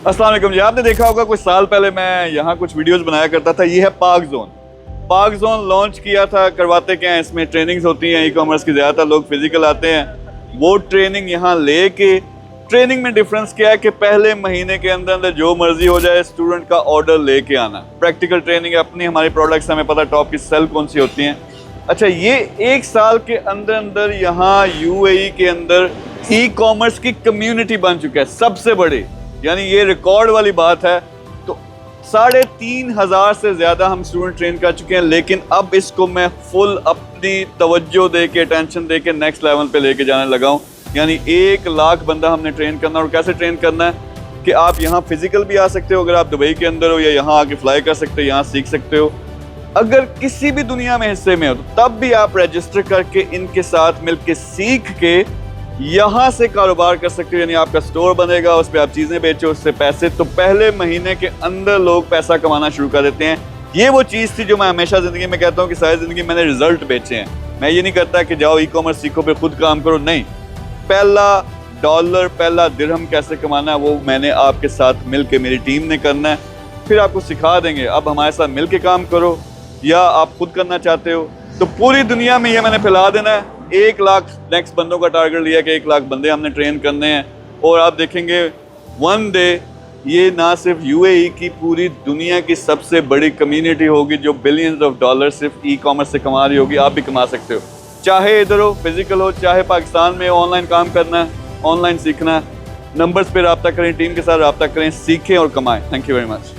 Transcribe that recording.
अस्सलाम वालेकुम जी। आपने देखा होगा कुछ साल पहले मैं यहाँ कुछ वीडियोस बनाया करता था। ये है पाक जोन। पाक जोन लॉन्च किया था। करवाते क्या है, इसमें ट्रेनिंग्स होती हैं ई कॉमर्स की, ज़्यादातर लोग फिजिकल आते हैं। वो ट्रेनिंग यहाँ लेके, ट्रेनिंग में डिफरेंस क्या है कि पहले महीने के अंदर अंदर जो मर्जी हो जाए स्टूडेंट का ऑर्डर लेके आना। प्रैक्टिकल ट्रेनिंग अपनी, हमारी प्रोडक्ट्स हमें पता टॉप की सेल कौन सी होती हैं। अच्छा, ये एक साल के अंदर अंदर यहाँ यूएई के अंदर ई कॉमर्स की कम्युनिटी बन चुका है सबसे बड़ी, यानी ये रिकॉर्ड वाली बात है। तो 3,500 से ज़्यादा हम स्टूडेंट ट्रेन कर चुके हैं, लेकिन अब इसको मैं फुल अपनी तवज्जो दे के, टेंशन दे के नेक्स्ट लेवल पे लेके जाने लगा हूँ। यानी 1 लाख बंदा हमने ट्रेन करना। और कैसे ट्रेन करना है कि आप यहाँ फिजिकल भी आ सकते हो अगर आप दुबई के अंदर हो, या यहाँ आके फ्लाई कर सकते हो, यहाँ सीख सकते हो। अगर किसी भी दुनिया में हिस्से में हो तो तब भी आप रजिस्टर करके इनके साथ मिलके सीख के यहाँ से कारोबार कर सकते हो। यानी आपका स्टोर बनेगा, उस पर आप चीज़ें बेचो, उससे पैसे। तो पहले महीने के अंदर लोग पैसा कमाना शुरू कर देते हैं। ये वो चीज़ थी जो मैं हमेशा ज़िंदगी में कहता हूँ कि सारी ज़िंदगी मैंने रिजल्ट बेचे हैं। मैं ये नहीं कहता कि जाओ ई कॉमर्स सीखो पे खुद काम करो, नहीं। पहला डॉलर, पहला दिरहम कैसे कमाना है वो मैंने आपके साथ मिल के, मेरी टीम ने करना है। फिर आपको सिखा देंगे। अब हमारे साथ मिल के काम करो, या आप खुद करना चाहते हो तो पूरी दुनिया में ये मैंने फैला देना है। 1 लाख नेक्स्ट बंदों का टारगेट लिया कि 1 लाख बंदे हमने ट्रेन करने हैं। और आप देखेंगे वन डे ये ना सिर्फ यूएई की, पूरी दुनिया की सबसे बड़ी कम्युनिटी होगी जो बिलियंस ऑफ डॉलर सिर्फ ई कॉमर्स से कमा रही होगी। आप भी कमा सकते हो, चाहे इधर हो फिजिकल हो, चाहे पाकिस्तान में ऑनलाइन काम करना है, ऑनलाइन सीखना है। नंबर्स पे रब्ता करें, टीम के साथ रब्ता करें, सीखें और कमाएं। Thank you very much.